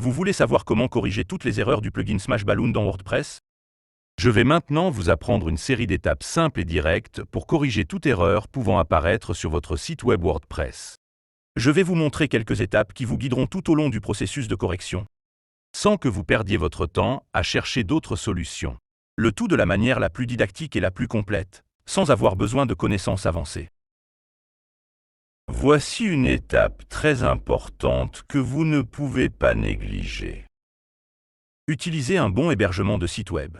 Vous voulez savoir comment corriger toutes les erreurs du plugin Smashballoon dans WordPress? Je vais maintenant vous apprendre une série d'étapes simples et directes pour corriger toute erreur pouvant apparaître sur votre site web WordPress. Je vais vous montrer quelques étapes qui vous guideront tout au long du processus de correction, sans que vous perdiez votre temps à chercher d'autres solutions. Le tout de la manière la plus didactique et la plus complète, sans avoir besoin de connaissances avancées. Voici une étape très importante que vous ne pouvez pas négliger. Utilisez un bon hébergement de site web.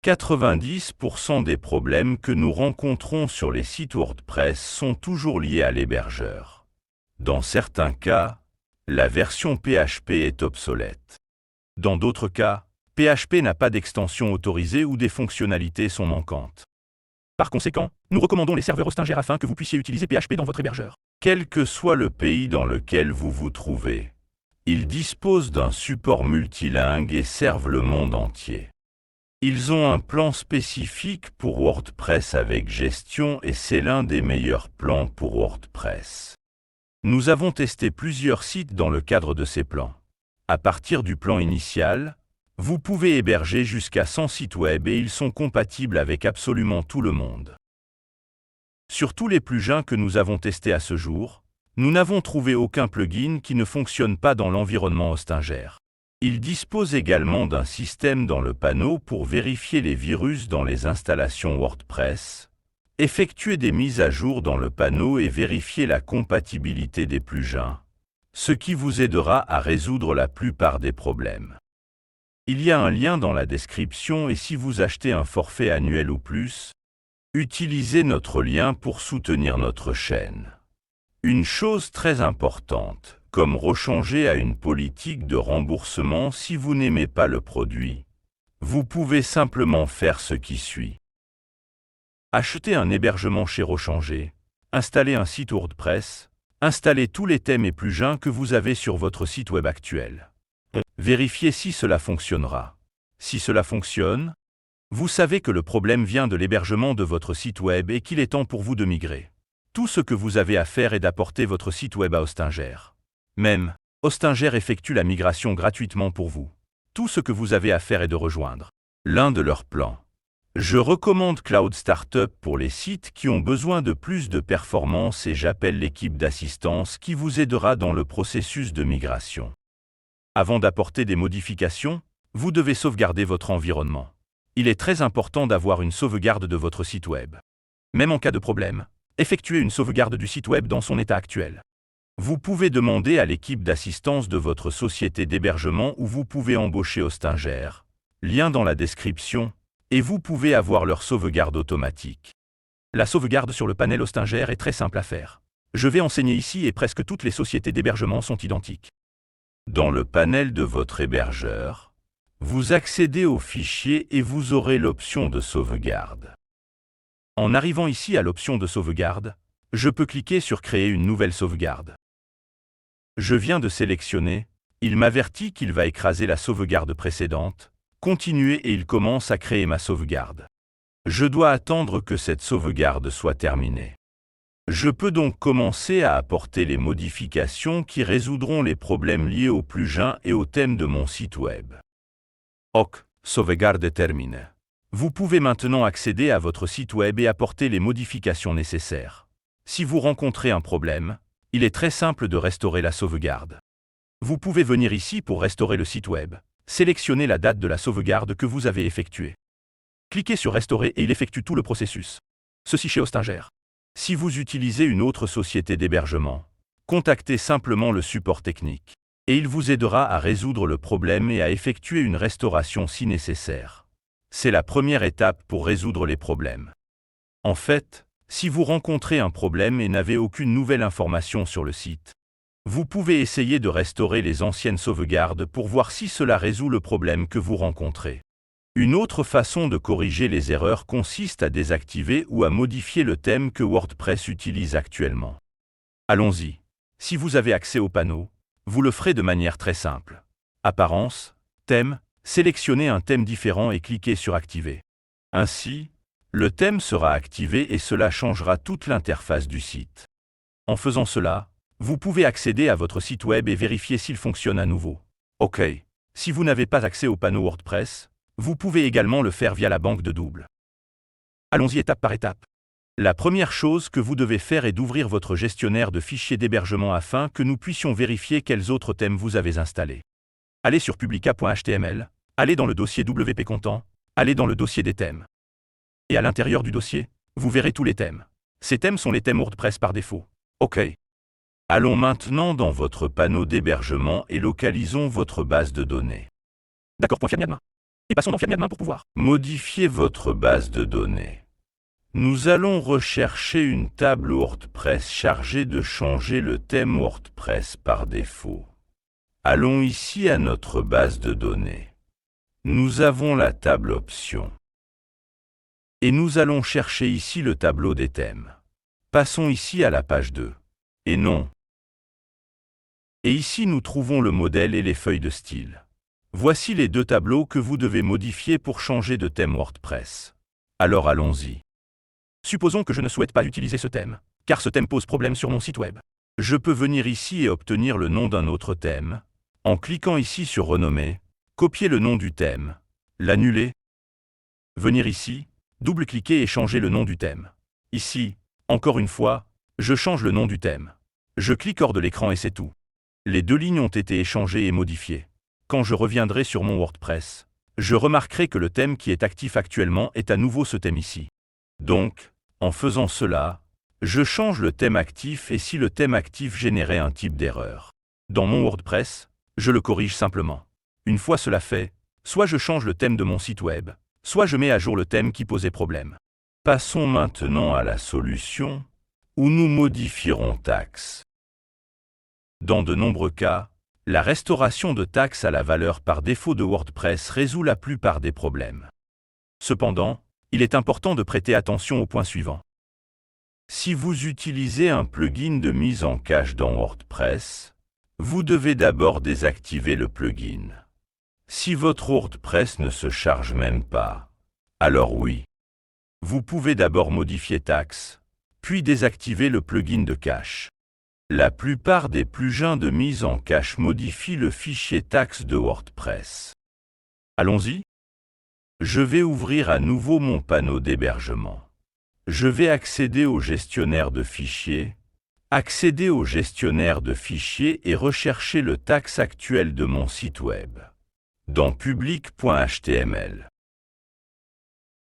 90% des problèmes que nous rencontrons sur les sites WordPress sont toujours liés à l'hébergeur. Dans certains cas, la version PHP est obsolète. Dans d'autres cas, PHP n'a pas d'extension autorisée ou des fonctionnalités sont manquantes. Par conséquent, nous recommandons les serveurs Hostinger afin que vous puissiez utiliser PHP dans votre hébergeur. Quel que soit le pays dans lequel vous vous trouvez, ils disposent d'un support multilingue et servent le monde entier. Ils ont un plan spécifique pour WordPress avec gestion et c'est l'un des meilleurs plans pour WordPress. Nous avons testé plusieurs sites dans le cadre de ces plans. À partir du plan initial, vous pouvez héberger jusqu'à 100 sites web et ils sont compatibles avec absolument tout le monde. Sur tous les plugins que nous avons testés à ce jour, nous n'avons trouvé aucun plugin qui ne fonctionne pas dans l'environnement Hostinger. Il dispose également d'un système dans le panneau pour vérifier les virus dans les installations WordPress, effectuer des mises à jour dans le panneau et vérifier la compatibilité des plugins, ce qui vous aidera à résoudre la plupart des problèmes. Il y a un lien dans la description et si vous achetez un forfait annuel ou plus, utilisez notre lien pour soutenir notre chaîne. Une chose très importante, comme rechanger à une politique de remboursement si vous n'aimez pas le produit, vous pouvez simplement faire ce qui suit. Acheter un hébergement chez Rechanger, installer un site WordPress, installer tous les thèmes et plugins que vous avez sur votre site web actuel. Vérifiez si cela fonctionnera. Si cela fonctionne, vous savez que le problème vient de l'hébergement de votre site web et qu'il est temps pour vous de migrer. Tout ce que vous avez à faire est d'apporter votre site web à Hostinger. Même, Hostinger effectue la migration gratuitement pour vous. Tout ce que vous avez à faire est de rejoindre l'un de leurs plans. Je recommande Cloud Startup pour les sites qui ont besoin de plus de performance et j'appelle l'équipe d'assistance qui vous aidera dans le processus de migration. Avant d'apporter des modifications, vous devez sauvegarder votre environnement. Il est très important d'avoir une sauvegarde de votre site web. Même en cas de problème, effectuez une sauvegarde du site web dans son état actuel. Vous pouvez demander à l'équipe d'assistance de votre société d'hébergement ou vous pouvez embaucher Hostinger, lien dans la description, et vous pouvez avoir leur sauvegarde automatique. La sauvegarde sur le panel Hostinger est très simple à faire. Je vais enseigner ici et presque toutes les sociétés d'hébergement sont identiques. Dans le panel de votre hébergeur, vous accédez au fichier et vous aurez l'option de sauvegarde. En arrivant ici à l'option de sauvegarde, je peux cliquer sur Créer une nouvelle sauvegarde. Je viens de sélectionner, il m'avertit qu'il va écraser la sauvegarde précédente, continuer et il commence à créer ma sauvegarde. Je dois attendre que cette sauvegarde soit terminée. Je peux donc commencer à apporter les modifications qui résoudront les problèmes liés au plugin et au thème de mon site web. OK, sauvegarde terminée. Vous pouvez maintenant accéder à votre site web et apporter les modifications nécessaires. Si vous rencontrez un problème, il est très simple de restaurer la sauvegarde. Vous pouvez venir ici pour restaurer le site web. Sélectionnez la date de la sauvegarde que vous avez effectuée. Cliquez sur Restaurer et il effectue tout le processus. Ceci chez Hostinger. Si vous utilisez une autre société d'hébergement, contactez simplement le support technique et il vous aidera à résoudre le problème et à effectuer une restauration si nécessaire. C'est la première étape pour résoudre les problèmes. En fait, si vous rencontrez un problème et n'avez aucune nouvelle information sur le site, vous pouvez essayer de restaurer les anciennes sauvegardes pour voir si cela résout le problème que vous rencontrez. Une autre façon de corriger les erreurs consiste à désactiver ou à modifier le thème que WordPress utilise actuellement. Allons-y. Si vous avez accès au panneau, vous le ferez de manière très simple. Apparence, thème, sélectionnez un thème différent et cliquez sur Activer. Ainsi, le thème sera activé et cela changera toute l'interface du site. En faisant cela, vous pouvez accéder à votre site web et vérifier s'il fonctionne à nouveau. OK. Si vous n'avez pas accès au panneau WordPress, vous pouvez également le faire via la banque de double. Allons-y étape par étape. La première chose que vous devez faire est d'ouvrir votre gestionnaire de fichiers d'hébergement afin que nous puissions vérifier quels autres thèmes vous avez installés. Allez sur publica.html, allez dans le dossier WP Content, allez dans le dossier des thèmes. Et à l'intérieur du dossier, vous verrez tous les thèmes. Ces thèmes sont les thèmes WordPress par défaut. OK. Allons maintenant dans votre panneau d'hébergement et localisons votre base de données. D'accord, .fiadmin. Et passons dans Fiadmin pour pouvoir modifier votre base de données. Nous allons rechercher une table WordPress chargée de changer le thème WordPress par défaut. Allons ici à notre base de données. Nous avons la table Options. Et nous allons chercher ici le tableau des thèmes. Passons ici à la page 2. Et non. Et ici nous trouvons le modèle et les feuilles de style. Voici les deux tableaux que vous devez modifier pour changer de thème WordPress. Alors allons-y. Supposons que je ne souhaite pas utiliser ce thème, car ce thème pose problème sur mon site web. Je peux venir ici et obtenir le nom d'un autre thème, en cliquant ici sur Renommer, copier le nom du thème, l'annuler, venir ici, double-cliquer et changer le nom du thème. Ici, encore une fois, je change le nom du thème. Je clique hors de l'écran et c'est tout. Les deux lignes ont été échangées et modifiées. Quand je reviendrai sur mon WordPress, je remarquerai que le thème qui est actif actuellement est à nouveau ce thème ici. Donc, en faisant cela, je change le thème actif et si le thème actif générait un type d'erreur dans mon WordPress, je le corrige simplement. Une fois cela fait, soit je change le thème de mon site web, soit je mets à jour le thème qui posait problème. Passons maintenant à la solution où nous modifierons taxe. Dans de nombreux cas, la restauration de taxe à la valeur par défaut de WordPress résout la plupart des problèmes. Cependant, il est important de prêter attention au point suivant. Si vous utilisez un plugin de mise en cache dans WordPress, vous devez d'abord désactiver le plugin. Si votre WordPress ne se charge même pas, alors oui. Vous pouvez d'abord modifier taxe, puis désactiver le plugin de cache. La plupart des plugins de mise en cache modifient le fichier taxe de WordPress. Allons-y. Je vais ouvrir à nouveau mon panneau d'hébergement. Je vais accéder au gestionnaire de fichiers, accéder au gestionnaire de fichiers et rechercher le taxe actuel de mon site web. Dans public.html.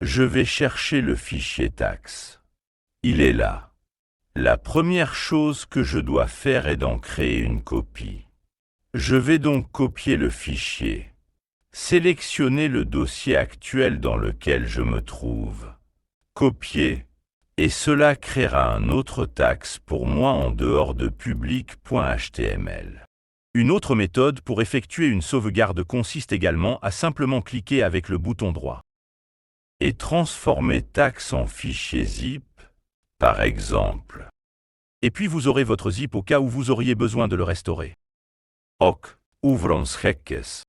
Je vais chercher le fichier taxe. Il est là. La première chose que je dois faire est d'en créer une copie. Je vais donc copier le fichier. Sélectionnez le dossier actuel dans lequel je me trouve. Copier. Et cela créera un autre taxe pour moi en dehors de public.html. Une autre méthode pour effectuer une sauvegarde consiste également à simplement cliquer avec le bouton droit et transformer taxe en fichier zip, par exemple. Et puis vous aurez votre zip au cas où vous auriez besoin de le restaurer. Ok, ouvrons Heckes.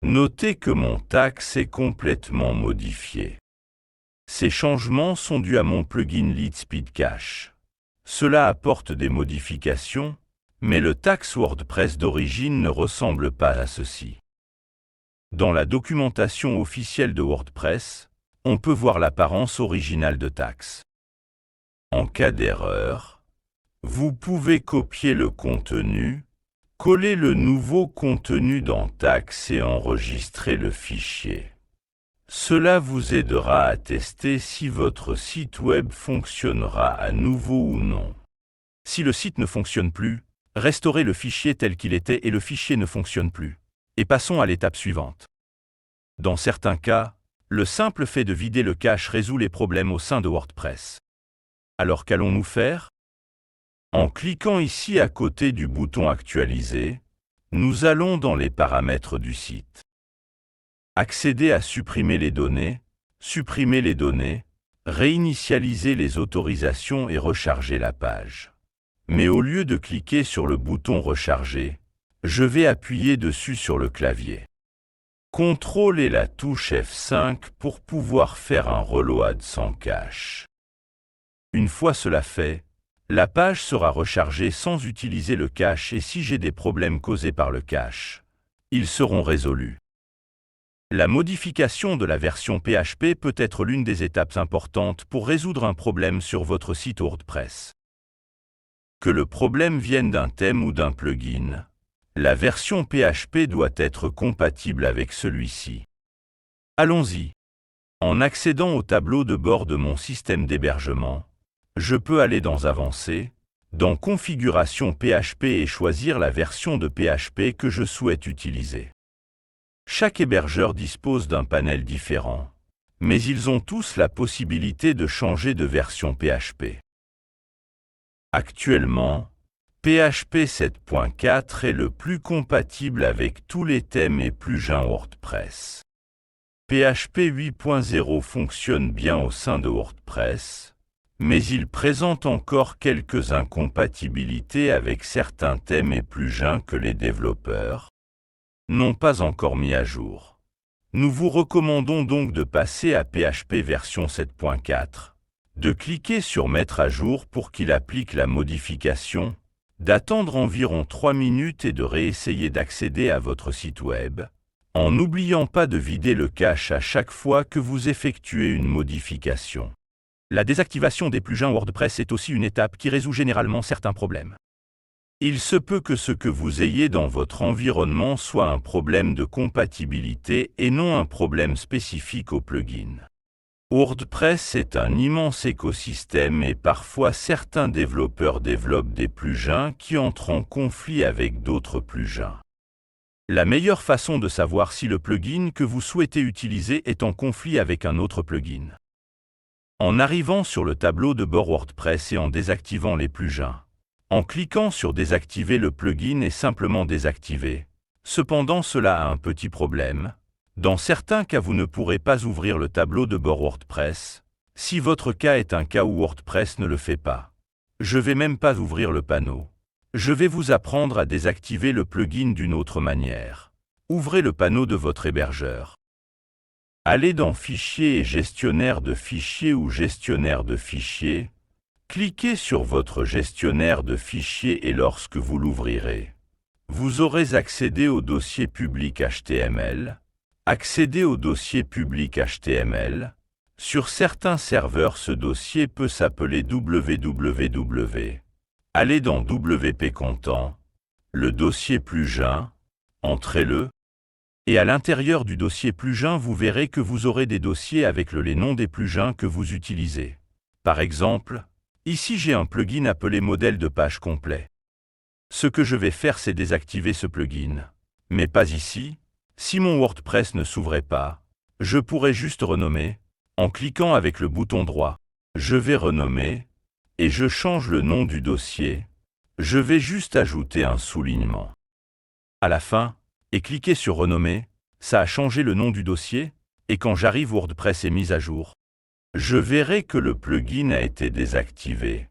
Notez que mon taxe est complètement modifié. Ces changements sont dus à mon plugin LeadSpeed Cache. Cela apporte des modifications, mais le taxe WordPress d'origine ne ressemble pas à ceci. Dans la documentation officielle de WordPress, on peut voir l'apparence originale de taxe. En cas d'erreur, vous pouvez copier le contenu, coller le nouveau contenu dans taxe et enregistrer le fichier. Cela vous aidera à tester si votre site web fonctionnera à nouveau ou non. Si le site ne fonctionne plus, restaurez le fichier tel qu'il était et le fichier ne fonctionne plus. Et passons à l'étape suivante. Dans certains cas, le simple fait de vider le cache résout les problèmes au sein de WordPress. Alors qu'allons-nous faire? En cliquant ici à côté du bouton Actualiser, nous allons dans les paramètres du site. Accéder à supprimer les données, réinitialiser les autorisations et recharger la page. Mais au lieu de cliquer sur le bouton Recharger, je vais appuyer dessus sur le clavier. CTRL et la touche F5 pour pouvoir faire un reload sans cache. Une fois cela fait, la page sera rechargée sans utiliser le cache et si j'ai des problèmes causés par le cache, Ils seront résolus. La modification de la version PHP peut être l'une des étapes importantes pour résoudre un problème sur votre site WordPress. Que le problème vienne d'un thème ou d'un plugin, la version PHP doit être compatible avec celui-ci. Allons-y. En accédant au tableau de bord de mon système d'hébergement, je peux aller dans Avancées, dans Configuration PHP et choisir la version de PHP que je souhaite utiliser. Chaque hébergeur dispose d'un panel différent, mais ils ont tous la possibilité de changer de version PHP. Actuellement, PHP 7.4 est le plus compatible avec tous les thèmes et plugins WordPress. PHP 8.0 fonctionne bien au sein de WordPress, mais il présente encore quelques incompatibilités avec certains thèmes et plugins que les développeurs n'ont pas encore mis à jour. Nous vous recommandons donc de passer à PHP version 7.4, de cliquer sur Mettre à jour pour qu'il applique la modification, d'attendre environ 3 minutes et de réessayer d'accéder à votre site web, en n'oubliant pas de vider le cache à chaque fois que vous effectuez une modification. La désactivation des plugins WordPress est aussi une étape qui résout généralement certains problèmes. Il se peut que ce que vous ayez dans votre environnement soit un problème de compatibilité et non un problème spécifique au plugin. WordPress est un immense écosystème et parfois certains développeurs développent des plugins qui entrent en conflit avec d'autres plugins. La meilleure façon de savoir si le plugin que vous souhaitez utiliser est en conflit avec un autre plugin. En arrivant sur le tableau de bord WordPress et en désactivant les plugins. En cliquant sur Désactiver le plugin et simplement désactiver. Cependant, cela a un petit problème. Dans certains cas, vous ne pourrez pas ouvrir le tableau de bord WordPress, si votre cas est un cas où WordPress ne le fait pas. Je vais même pas ouvrir le panneau. Je vais vous apprendre à désactiver le plugin d'une autre manière. Ouvrez le panneau de votre hébergeur. Allez dans Fichier et Gestionnaire de fichiers ou Gestionnaire de fichiers. Cliquez sur votre gestionnaire de fichiers et lorsque vous l'ouvrirez, vous aurez accédé au dossier public HTML. Accéder au dossier public HTML. Sur certains serveurs, ce dossier peut s'appeler www. Allez dans WP Content, le dossier plugin, entrez-le, et à l'intérieur du dossier plugin, vous verrez que vous aurez des dossiers avec les noms des plugins que vous utilisez. Par exemple, ici j'ai un plugin appelé modèle de page complet. Ce que je vais faire, c'est désactiver ce plugin. Mais pas ici. Si mon WordPress ne s'ouvrait pas, je pourrais juste renommer, en cliquant avec le bouton droit. Je vais renommer, et je change le nom du dossier. Je vais juste ajouter un soulignement. À la fin, et cliquer sur renommer, ça a changé le nom du dossier, et quand j'arrive, WordPress est mis à jour. Je verrai que le plugin a été désactivé.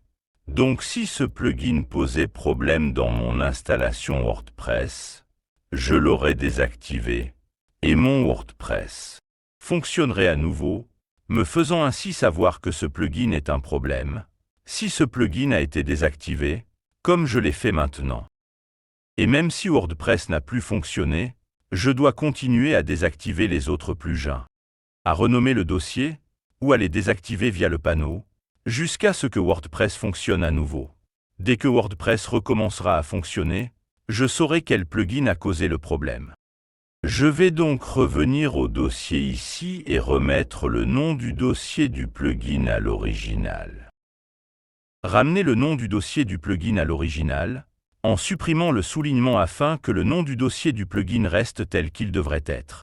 Donc si ce plugin posait problème dans mon installation WordPress, je l'aurais désactivé, et mon WordPress fonctionnerait à nouveau, me faisant ainsi savoir que ce plugin est un problème, si ce plugin a été désactivé, comme je l'ai fait maintenant. Et même si WordPress n'a plus fonctionné, je dois continuer à désactiver les autres plugins, à renommer le dossier, ou à les désactiver via le panneau, jusqu'à ce que WordPress fonctionne à nouveau. Dès que WordPress recommencera à fonctionner, je saurai quel plugin a causé le problème. Je vais donc revenir au dossier ici et remettre le nom du dossier du plugin à l'original. Ramenez le nom du dossier du plugin à l'original, en supprimant le soulignement afin que le nom du dossier du plugin reste tel qu'il devrait être.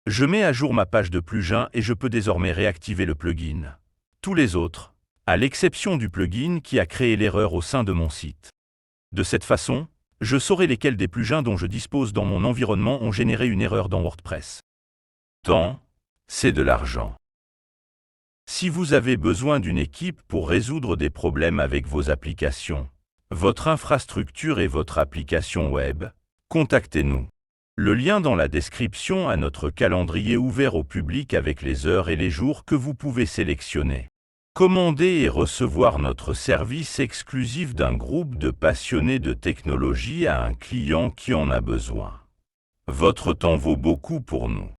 Je mets à jour ma page de plugin et je peux désormais réactiver le plugin. Tous les autres, à l'exception du plugin qui a créé l'erreur au sein de mon site. De cette façon, je saurai lesquels des plugins dont je dispose dans mon environnement ont généré une erreur dans WordPress. Temps, c'est de l'argent. Si vous avez besoin d'une équipe pour résoudre des problèmes avec vos applications, votre infrastructure et votre application web, contactez-nous. Le lien dans la description à notre calendrier ouvert au public avec les heures et les jours que vous pouvez sélectionner. Commandez et recevoir notre service exclusif d'un groupe de passionnés de technologie à un client qui en a besoin. Votre temps vaut beaucoup pour nous.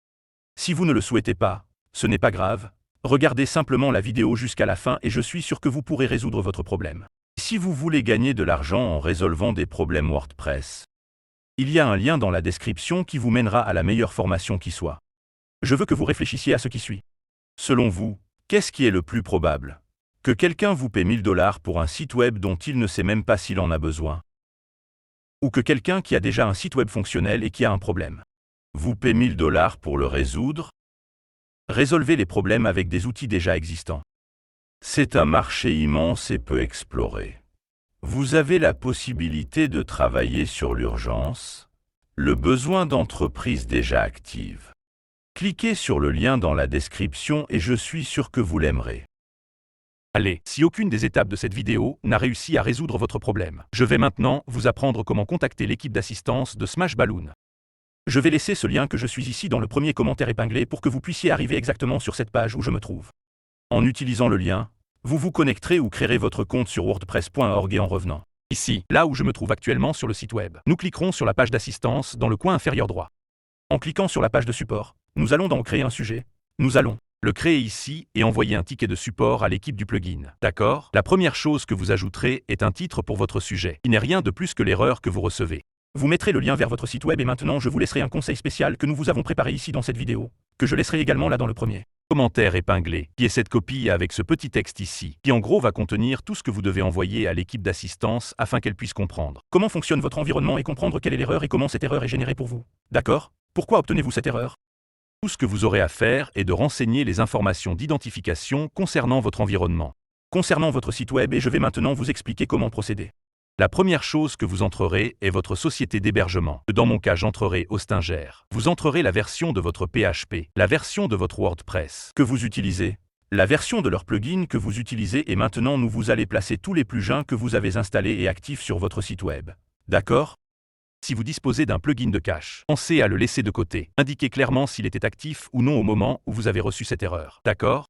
Si vous ne le souhaitez pas, ce n'est pas grave. Regardez simplement la vidéo jusqu'à la fin et je suis sûr que vous pourrez résoudre votre problème. Si vous voulez gagner de l'argent en résolvant des problèmes WordPress, il y a un lien dans la description qui vous mènera à la meilleure formation qui soit. Je veux que vous réfléchissiez à ce qui suit. Selon vous, qu'est-ce qui est le plus probable? Que quelqu'un vous paie 1000 $ pour un site web dont il ne sait même pas s'il en a besoin? Ou que quelqu'un qui a déjà un site web fonctionnel et qui a un problème vous paie 1000 $ pour le résoudre? Résolvez les problèmes avec des outils déjà existants. C'est un marché immense et peu exploré. Vous avez la possibilité de travailler sur l'urgence, le besoin d'entreprises déjà actives. Cliquez sur le lien dans la description et je suis sûr que vous l'aimerez. Allez, si aucune des étapes de cette vidéo n'a réussi à résoudre votre problème, je vais maintenant vous apprendre comment contacter l'équipe d'assistance de Smashballoon. Je vais laisser ce lien que je suis ici dans le premier commentaire épinglé pour que vous puissiez arriver exactement sur cette page où je me trouve. En utilisant le lien, vous vous connecterez ou créerez votre compte sur wordpress.org et en revenant ici, là où je me trouve actuellement sur le site web, nous cliquerons sur la page d'assistance dans le coin inférieur droit. En cliquant sur la page de support, nous allons dans créer un sujet. Nous allons le créer ici et envoyer un ticket de support à l'équipe du plugin. D'accord? La première chose que vous ajouterez est un titre pour votre sujet. Il n'est rien de plus que l'erreur que vous recevez. Vous mettrez le lien vers votre site web et maintenant je vous laisserai un conseil spécial que nous vous avons préparé ici dans cette vidéo, que je laisserai également là dans le premier commentaire épinglé, qui est cette copie avec ce petit texte ici, qui en gros va contenir tout ce que vous devez envoyer à l'équipe d'assistance afin qu'elle puisse comprendre comment fonctionne votre environnement et comprendre quelle est l'erreur et comment cette erreur est générée pour vous. D'accord? Pourquoi obtenez-vous cette erreur? Tout ce que vous aurez à faire est de renseigner les informations d'identification concernant votre environnement, concernant votre site web et je vais maintenant vous expliquer comment procéder. La première chose que vous entrerez est votre société d'hébergement. Dans mon cas, j'entrerai Hostinger. Vous entrerez la version de votre PHP, la version de votre WordPress que vous utilisez, la version de leur plugin que vous utilisez et maintenant nous vous allez placer tous les plugins que vous avez installés et actifs sur votre site web. D'accord? Si vous disposez d'un plugin de cache, pensez à le laisser de côté. Indiquez clairement s'il était actif ou non au moment où vous avez reçu cette erreur. D'accord?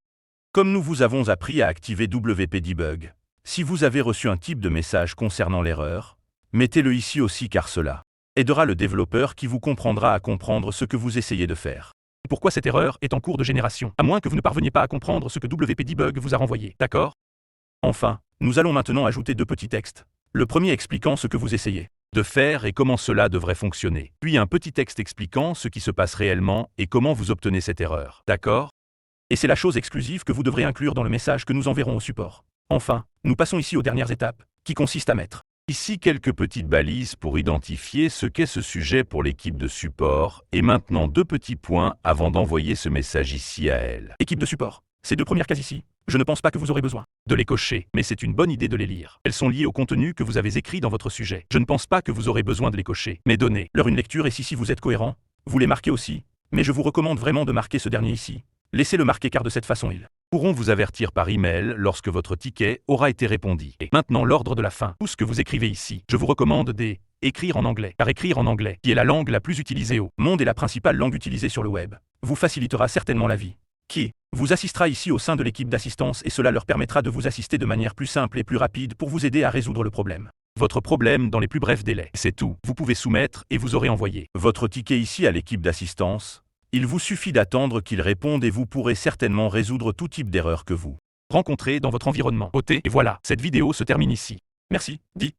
Comme nous vous avons appris à activer WP Debug, si vous avez reçu un type de message concernant l'erreur, mettez-le ici aussi car cela aidera le développeur qui vous comprendra à comprendre ce que vous essayez de faire. Pourquoi cette erreur est en cours de génération, à moins que vous ne parveniez pas à comprendre ce que WP Debug vous a renvoyé. D'accord? Enfin, nous allons maintenant ajouter deux petits textes. Le premier expliquant ce que vous essayez de faire et comment cela devrait fonctionner. Puis un petit texte expliquant ce qui se passe réellement et comment vous obtenez cette erreur. D'accord? Et c'est la chose exclusive que vous devrez inclure dans le message que nous enverrons au support. Enfin, nous passons ici aux dernières étapes, qui consistent à mettre ici quelques petites balises pour identifier ce qu'est ce sujet pour l'équipe de support et maintenant deux petits points avant d'envoyer ce message ici à elle. Équipe de support. Ces deux premières cases ici, je ne pense pas que vous aurez besoin de les cocher, mais c'est une bonne idée de les lire. Elles sont liées au contenu que vous avez écrit dans votre sujet. Je ne pense pas que vous aurez besoin de les cocher, mais donnez-leur une lecture et si vous êtes cohérent, vous les marquez aussi. Mais je vous recommande vraiment de marquer ce dernier ici. Laissez-le marquer car de cette façon ils pourront vous avertir par email lorsque votre ticket aura été répondu. Et maintenant l'ordre de la fin. Tout ce que vous écrivez ici, je vous recommande d'écrire en anglais. Car écrire en anglais, qui est la langue la plus utilisée au monde et la principale langue utilisée sur le web, vous facilitera certainement la vie. Qui vous assistera ici au sein de l'équipe d'assistance et cela leur permettra de vous assister de manière plus simple et plus rapide pour vous aider à résoudre le problème. Votre problème dans les plus brefs délais. C'est tout. Vous pouvez soumettre et vous aurez envoyé votre ticket ici à l'équipe d'assistance. Il vous suffit d'attendre qu'ils répondent et vous pourrez certainement résoudre tout type d'erreur que vous rencontrez dans votre environnement. Et voilà, cette vidéo se termine ici. Merci, dit.